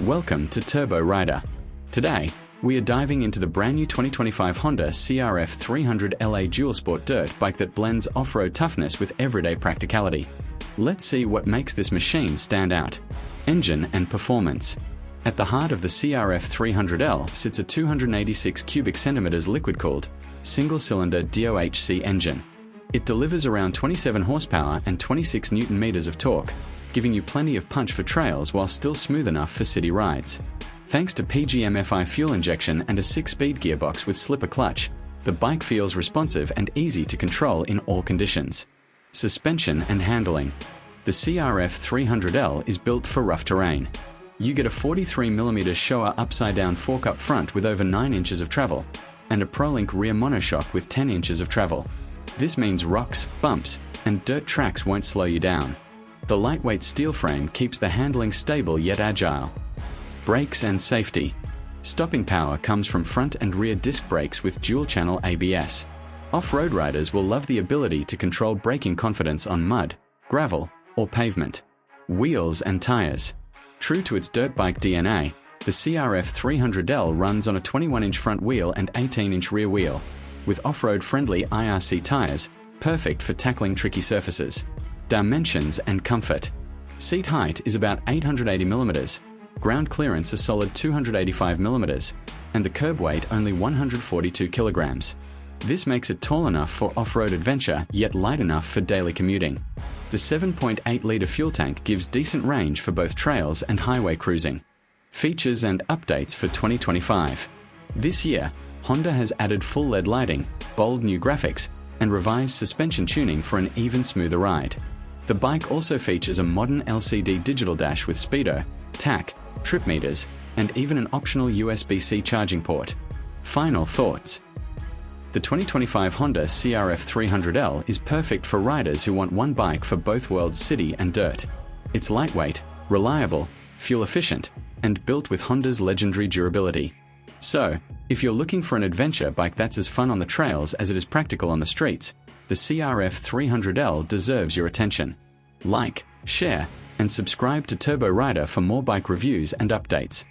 Welcome to Turbo Rider. Today, we are diving into the brand new 2025 Honda CRF 300L dual sport dirt bike that blends off-road toughness with everyday practicality. Let's see what makes this machine stand out. Engine and performance. At the heart of the CRF 300L sits a 286 cubic centimeters liquid-cooled, single-cylinder DOHC engine. It delivers around 27 horsepower and 26 newton-meters of torque, giving you plenty of punch for trails while still smooth enough for city rides. Thanks to PGMFI fuel injection and a 6-speed gearbox with slipper clutch, the bike feels responsive and easy to control in all conditions. Suspension and handling. The CRF 300L is built for rough terrain. You get a 43mm Showa upside-down fork up front with over 9 inches of travel, and a ProLink rear monoshock with 10 inches of travel. This means rocks, bumps, and dirt tracks won't slow you down. The lightweight steel frame keeps the handling stable yet agile. Brakes and safety. Stopping power comes from front and rear disc brakes with dual-channel ABS. Off-road riders will love the ability to control braking confidence on mud, gravel, or pavement. Wheels and tires. True to its dirt bike DNA, the CRF 300L runs on a 21-inch front wheel and 18-inch rear wheel, with off-road-friendly IRC tires, perfect for tackling tricky surfaces. Dimensions and comfort. Seat height is about 880mm, ground clearance a solid 285mm, and the curb weight only 142 kilograms. This makes it tall enough for off-road adventure, yet light enough for daily commuting. The 7.8-litre fuel tank gives decent range for both trails and highway cruising. Features and updates for 2025. This year, Honda has added full LED lighting, bold new graphics, and revised suspension tuning for an even smoother ride. The bike also features a modern LCD digital dash with speedo, tach, trip meters, and even an optional USB-C charging port. Final thoughts. The 2025 Honda CRF 300L is perfect for riders who want one bike for both worlds, city and dirt. It's lightweight, reliable, fuel-efficient, and built with Honda's legendary durability. So, if you're looking for an adventure bike that's as fun on the trails as it is practical on the streets, the CRF 300L deserves your attention. Like, share, and subscribe to Turbo Rider for more bike reviews and updates.